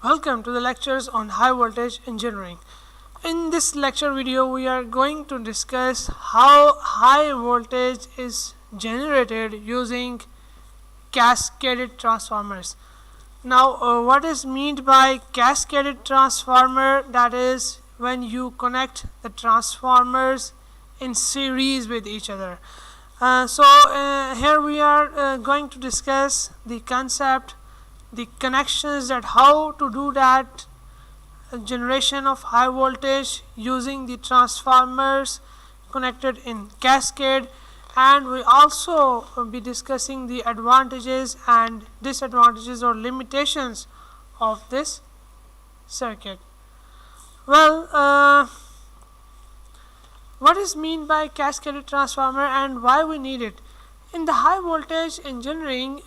Welcome to the lectures on high voltage engineering. In this lecture video, we are going to discuss how high voltage is generated using cascaded transformers. Now, what is meant by cascaded transformer? That is when you connect the transformers in series with each other. Here we are going to discuss the concept, the connections, that how to do that generation of high voltage using the transformers connected in cascade, and we also be discussing the advantages and disadvantages or limitations of this circuit. Well, what is meant by cascaded transformer and why we need it? In the high voltage engineering,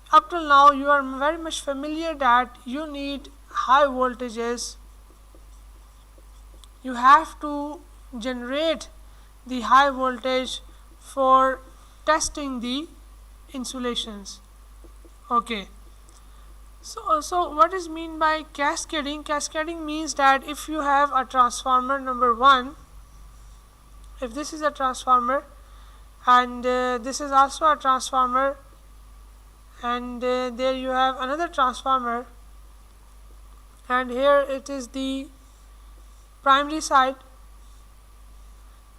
up till now you are very much familiar that you need high voltages. You have to generate the high voltage for testing the insulations. Okay. So what is meant by cascading? Cascading means that if you have a transformer number 1, if this is a transformer and this is also a transformer, and there you have another transformer, and here it is the primary side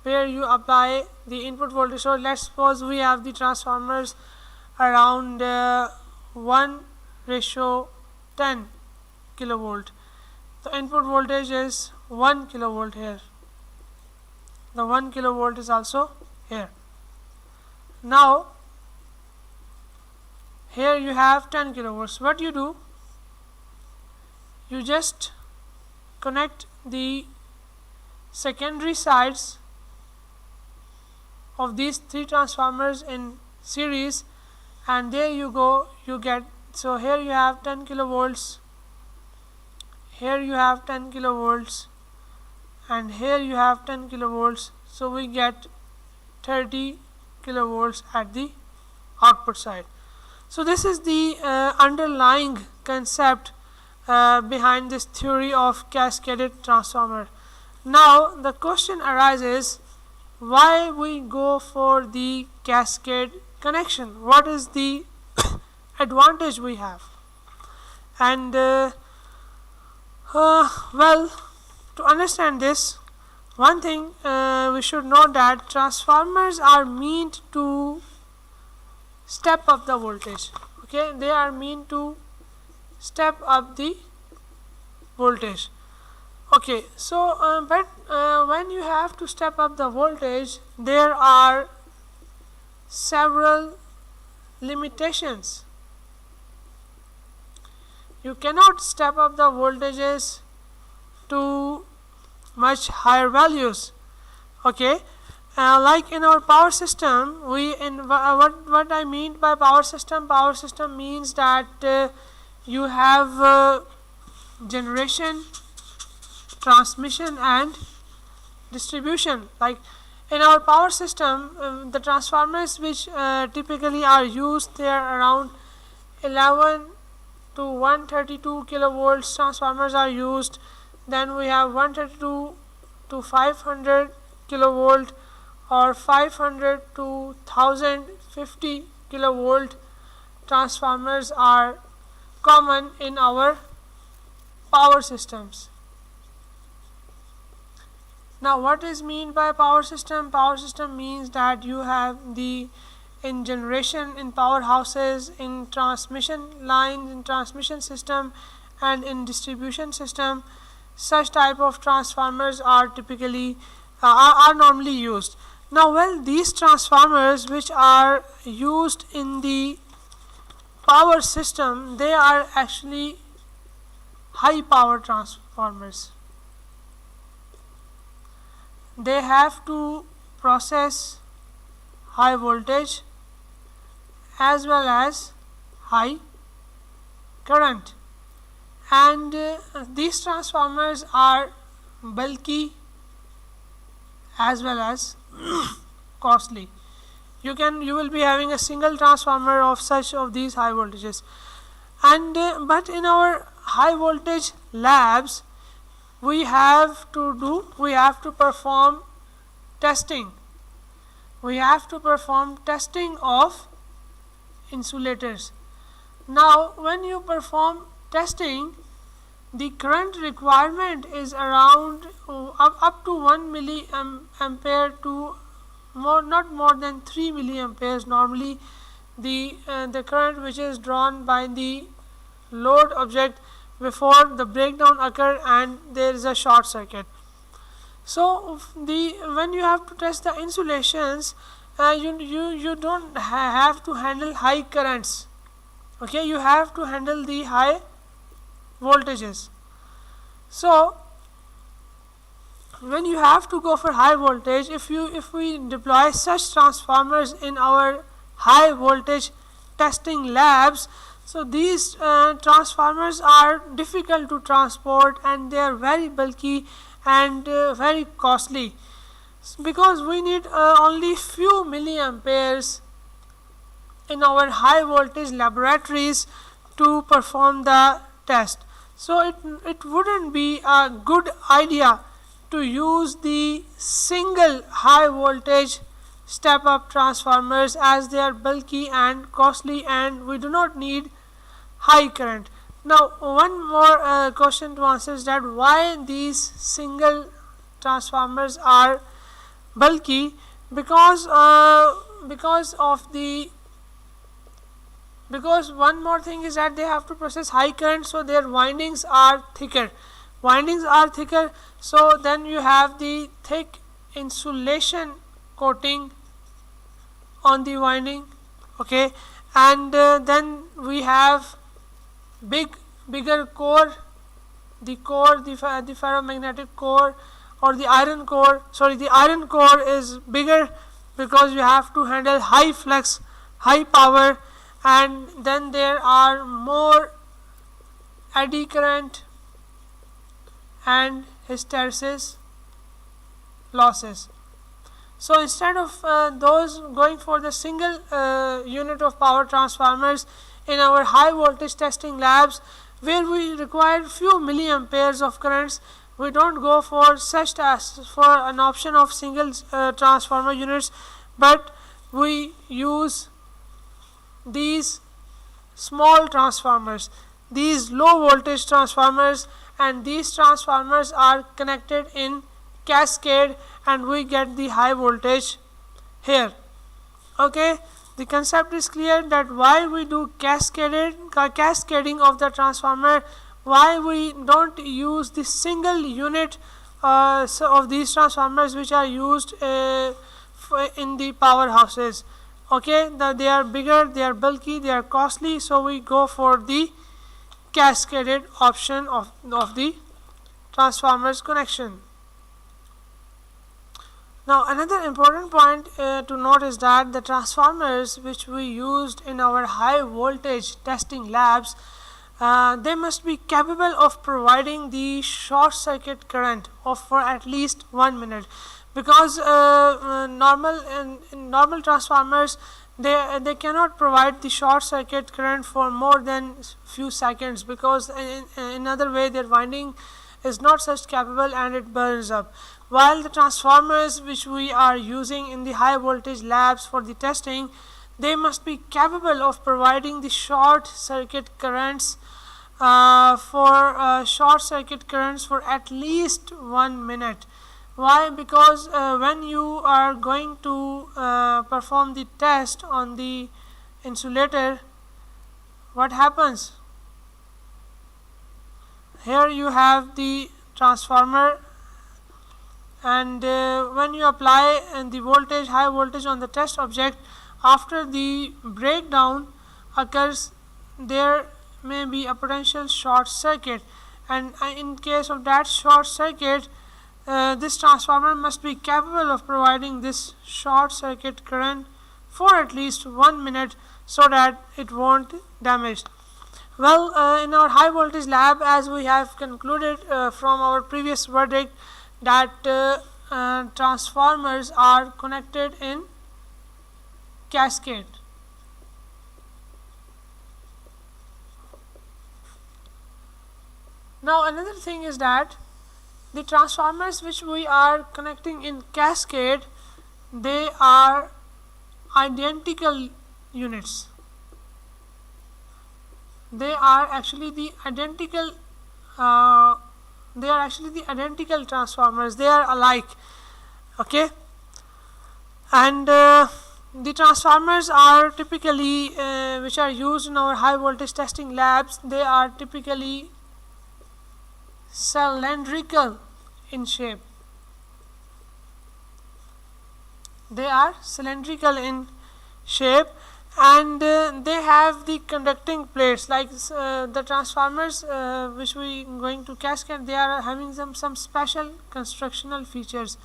where you apply the input voltage. So let's suppose we have the transformers around 1:10 kilovolt. The input voltage is 1 kilovolt here. The 1 kilovolt is also here. Now here you have 10 kilovolts. What you do? You just connect the secondary sides of these 3 transformers in series, and there you go, you get, so here you have 10 kilovolts, here you have 10 kilovolts, and here you have 10 kilovolts, so we get 30 kilovolts at the output side. So this is the underlying concept behind this theory of cascaded transformer. Now the question arises, why we go for the cascade connection? What is the advantage we have? And well, to understand this, one thing we should know that transformers are meant to step up the voltage. Okay, they are meant to step up the voltage. Okay, so when you have to step up the voltage, there are several limitations. You cannot step up the voltages to much higher values. Okay, like in our power system, what I mean by power system means that you have generation, transmission and distribution. Like in our power system, the transformers which typically are used, they are around 11 to 132 kilovolts transformers are used. Then we have 132 to 500 kilovolt or 500 to 1050 kilovolt transformers are common in our power systems. Now what is meant by power system? Power system means that you have the, in generation, in powerhouses, in transmission lines, in transmission system and in distribution system, such type of transformers are typically are normally used. Now, well, these transformers which are used in the power system, they are actually high power transformers. They have to process high voltage as well as high current, and these transformers are bulky as well as costly. You will be having a single transformer of these high voltages, and but in our high voltage labs, we have to perform testing. We have to perform testing of insulators. Now when you perform testing, the current requirement is around up to 1 milliampere to not more than 3 milliamperes. Normally the current which is drawn by the load object before the breakdown occur and there is a short circuit. So when you have to test the insulations, you don't have to handle high currents. Okay, you have to handle the high voltages. So when you have to go for high voltage, if we deploy such transformers in our high voltage testing labs, so these transformers are difficult to transport and they are very bulky and very costly, because we need only few milliamperes in our high voltage laboratories to perform the test. So it wouldn't be a good idea to use the single high voltage step up transformers, as they are bulky and costly and we do not need high current. Now one more question to answer is that why these single transformers are bulky? Because one more thing is that they have to process high current, so their windings are thicker. So then you have the thick insulation coating on the winding. Okay, and then we have bigger core, the ferromagnetic core or the iron core. Sorry, the iron core is bigger because you have to handle high flux, high power, and then there are more eddy current and hysteresis losses. So instead of those going for the single unit of power transformers in our high voltage testing labs, where we require few milliamperes of currents, we don't go for such tasks for an option of single transformer units, but we use these small transformers, these low voltage transformers, and these transformers are connected in cascade and we get the high voltage here. Okay, the concept is clear that why we do cascading of the transformer, why we don't use the single unit of these transformers which are used in the powerhouses. Okay, they are bigger, they are bulky, they are costly, so we go for the cascaded option of the transformers connection. Now another important point to note is that the transformers which we used in our high voltage testing labs, they must be capable of providing the short circuit current for at least 1 minute, because normal transformers, they cannot provide the short circuit current for more than few seconds, because in other way their winding is not such capable and it burns up. While the transformers which we are using in the high voltage labs for the testing, they must be capable of providing the short circuit currents for at least 1 minute. Why? Because when you are going to perform the test on the insulator, what happens? Here you have the transformer, and when you apply the high voltage on the test object, after the breakdown occurs, there may be a potential short circuit, and in case of that short circuit, this transformer must be capable of providing this short circuit current for at least 1 minute so that it won't damage. Well, in our high voltage lab, as we have concluded from our previous verdict, that transformers are connected in cascade. Now another thing is that the transformers which we are connecting in cascade, they are identical units. They are actually the identical transformers. They are alike, okay. And the transformers are typically which are used in our high voltage testing labs, they are typically cylindrical in shape. They are cylindrical in shape, and they have the conducting plates like the transformers which we going to cascade. They are having some special constructional features.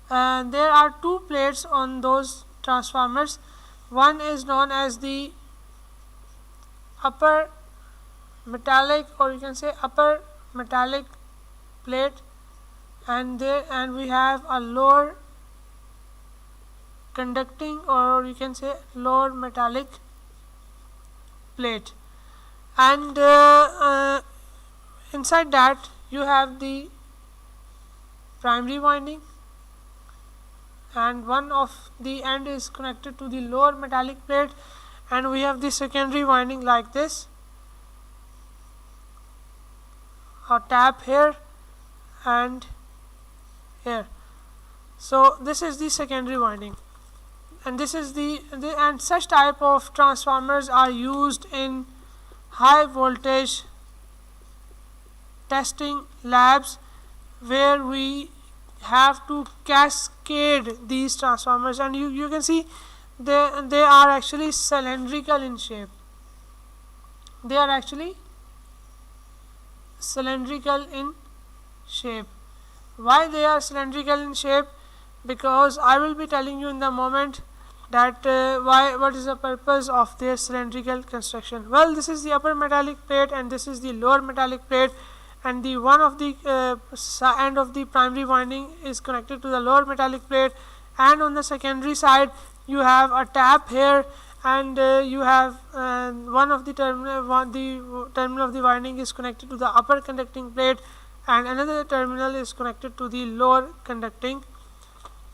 There are two plates on those transformers. One is known as the upper metallic, or you can say upper metallic plate, and we have a lower conducting, or you can say lower metallic plate, and inside that you have the primary winding, and one of the end is connected to the lower metallic plate, and we have the secondary winding like this, a tap here and here. So this is the secondary winding, and this is and such type of transformers are used in high voltage testing labs, where we have to cascade these transformers, and you can see they are actually cylindrical in shape. They are actually cylindrical in shape. Why they are cylindrical in shape? Because I will be telling you in the moment that what is the purpose of their cylindrical construction. Well, this is the upper metallic plate and this is the lower metallic plate, and the one of the end of the primary winding is connected to the lower metallic plate, and on the secondary side you have a tap here, and you have one of the terminal of the winding is connected to the upper conducting plate, and another terminal is connected to the lower conducting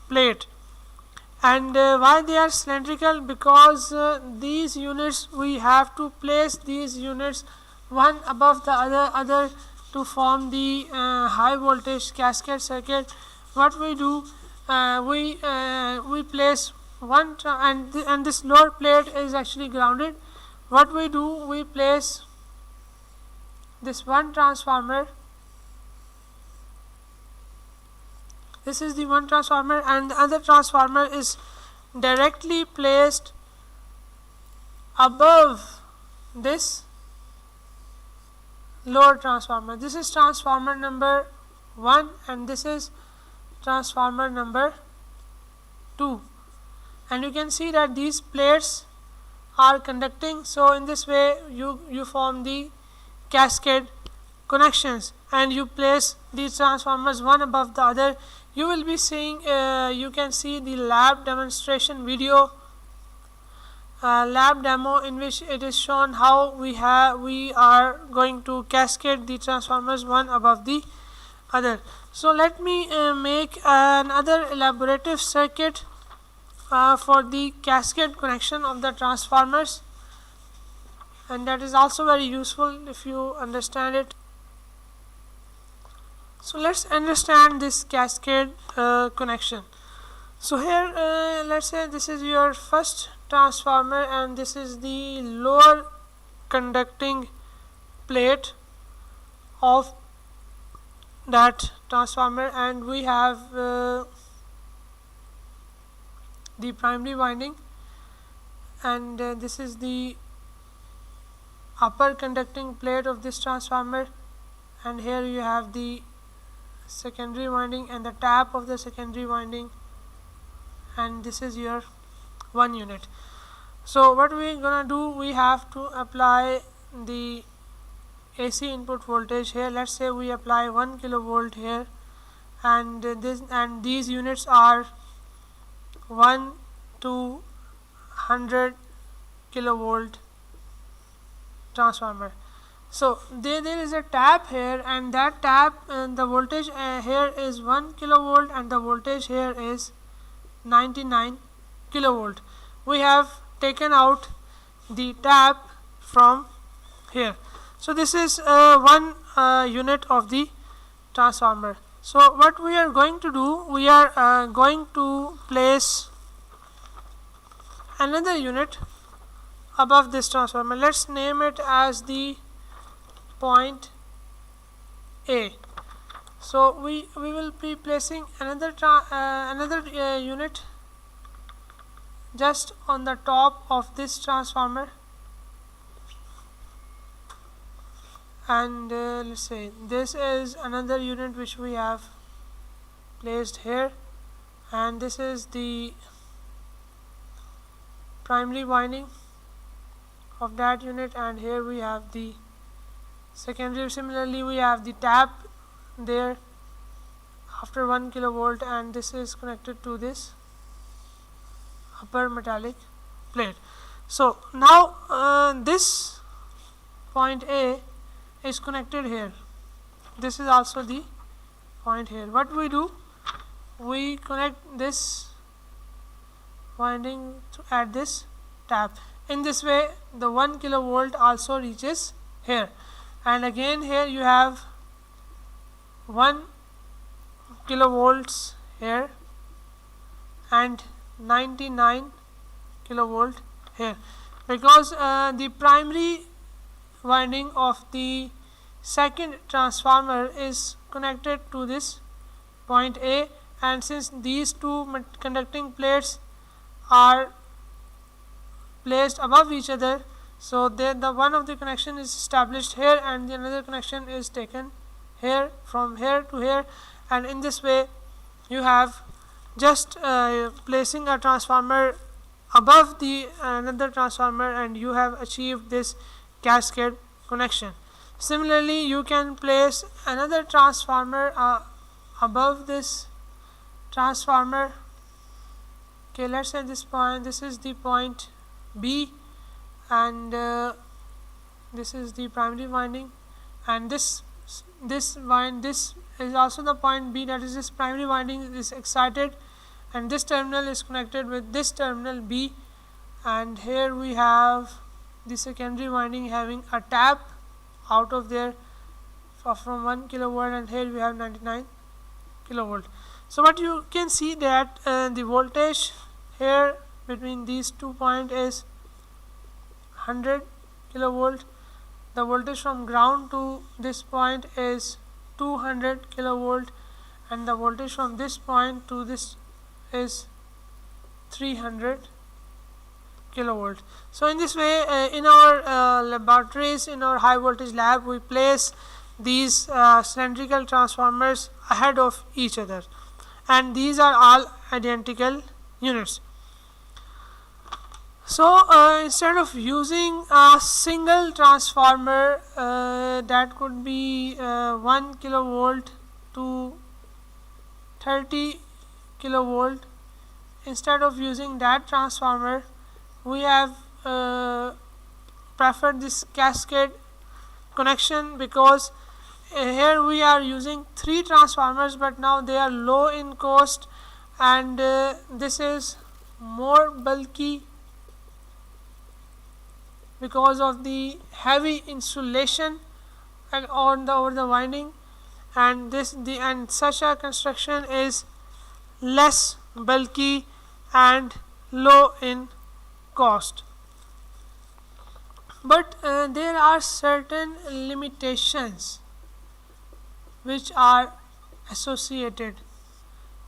plate. And why they are cylindrical? Because these units, we have to place these units one above the other to form the high voltage cascade circuit. What we do, we place one and this lower plate is actually grounded. What we do, we place this one transformer. This is the one transformer, and the other transformer is directly placed above this lower transformer. This is transformer number 1 and this is transformer number 2, and you can see that these plates are conducting. So in this way you form the cascade connections, and you place these transformers one above the other. You will be seeing you can see the lab demonstration video, lab demo, in which it is shown how we are going to cascade the transformers one above the other. So let me make another elaborative circuit for the cascade connection of the transformers, and that is also very useful if you understand it. So let's understand this cascade connection. So here let's say this is your first transformer and this is the lower conducting plate of that transformer, and we have the primary winding, and this is the upper conducting plate of this transformer, and here you have the secondary winding and the tap of the secondary winding, and this is your one unit. So what we're gonna do, we have to apply the AC input voltage here. Let's say we apply 1 kilovolt here, and these units are 1 to 100 kilovolt transformer. So there is a tap here, and that tap the voltage here is 1 kilovolt and the voltage here is 99 kilovolt. We have taken out the tap from here. So this is one unit of the transformer. So what we are going to do, we are going to place another unit above this transformer. Let's name it as the point A. So we will be placing another unit just on the top of this transformer, and let's say this is another unit which we have placed here, and this is the primary winding of that unit, and here we have the secondary. Similarly, we have the tap there after 1 kilovolt, and this is connected to this upper metallic plate. So now this point A is connected here. This is also the point here. What we do, we connect this winding at this tap. In this way the 1 kilovolt also reaches here, and again here you have 1 kilovolts here and 99 kilovolt here, because the primary winding of the second transformer is connected to this point A, and since these two conducting plates are placed above each other, so the one of the connection is established here and the another connection is taken here, from here to here, and in this way you have just placing a transformer above the another transformer, and you have achieved this cascade connection. Similarly, you can place another transformer above this transformer. Okay, let's say this point, this is the point B, and this is the primary winding, and this is also the point B, that is this primary winding is excited, and this terminal is connected with this terminal B, and here we have the secondary winding having a tap out of there from 1 kilovolt, and here we have 99 kilovolt. So what you can see that the voltage here between these 2 points is 100 kilovolt. The voltage from ground to this point is 200 kilovolt, and the voltage from this point to this is 300 kilovolt. So in this way, in our laboratories, in our high voltage lab, we place these cylindrical transformers ahead of each other, and these are all identical units. So instead of using a single transformer that could be 1 kilovolt to 30 kilovolt, instead of using that transformer, we have preferred this cascade connection, because here we are using 3 transformers, but now they are low in cost, and this is more bulky because of the heavy insulation over the winding, and such a construction is less bulky and low in cost. But there are certain limitations which are associated.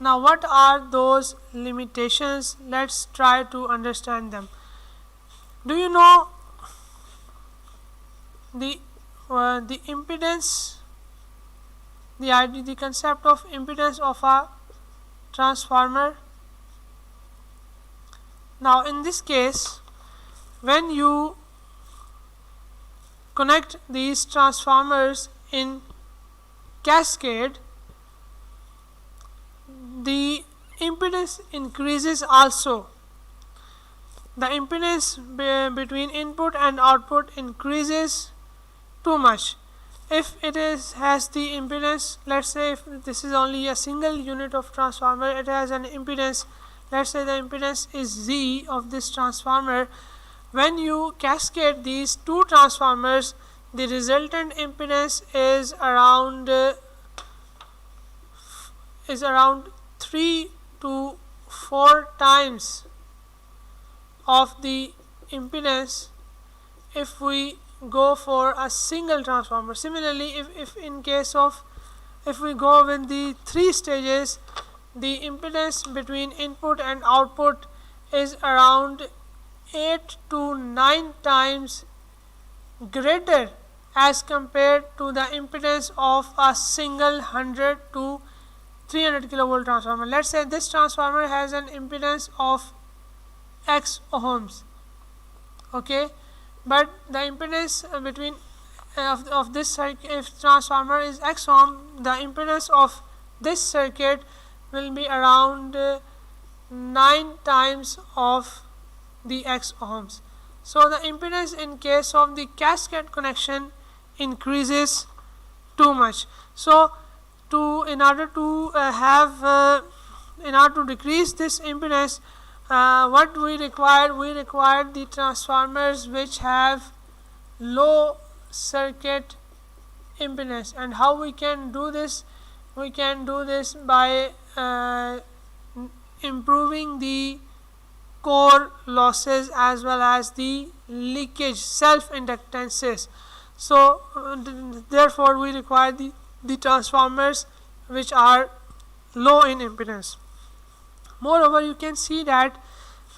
Now what are those limitations? Let's try to understand them. Do you know the impedance, the concept of impedance of a transformer? Now in this case, when you connect these transformers in cascade, the impedance increases also. The impedance between input and output increases, too much. If it has the impedance, let's say if this is only a single unit of transformer, it has an impedance, let's say the impedance is Z of this transformer. When you cascade these two transformers, the resultant impedance is around 3 to 4 times of the impedance if we go for a single transformer. Similarly, if we go with the 3 stages, the impedance between input and output is around 8 to 9 times greater as compared to the impedance of a single 100 to 300 kilovolt transformer. Let's say this transformer has an impedance of X ohms, okay, but the impedance between of this circuit, if transformer is X ohm, the impedance of this circuit will be around 9 times of the X ohms. So the impedance in case of the cascade connection increases too much. So in order to decrease this impedance, what we require the transformers which have low circuit impedance. And how we can do this? We can do this by improving the core losses as well as the leakage self inductances. So therefore we require the transformers which are low in impedance. Moreover, you can see that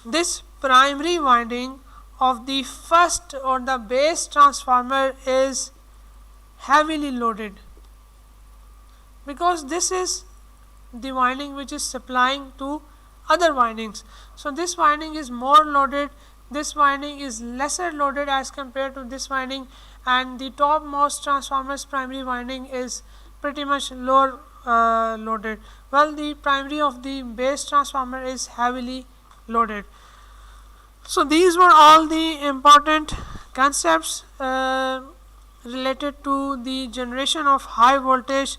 this primary winding of the first or the base transformer is heavily loaded, because this is the winding which is supplying to other windings. So this winding is more loaded, this winding is lesser loaded as compared to this winding, and the topmost transformer's primary winding is pretty much lower loaded, while the primary of the base transformer is heavily loaded. So these were all the important concepts related to the generation of high voltage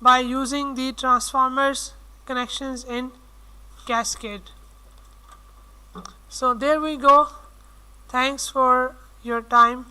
by using the transformers connections in Cascade. So there we go. Thanks for your time.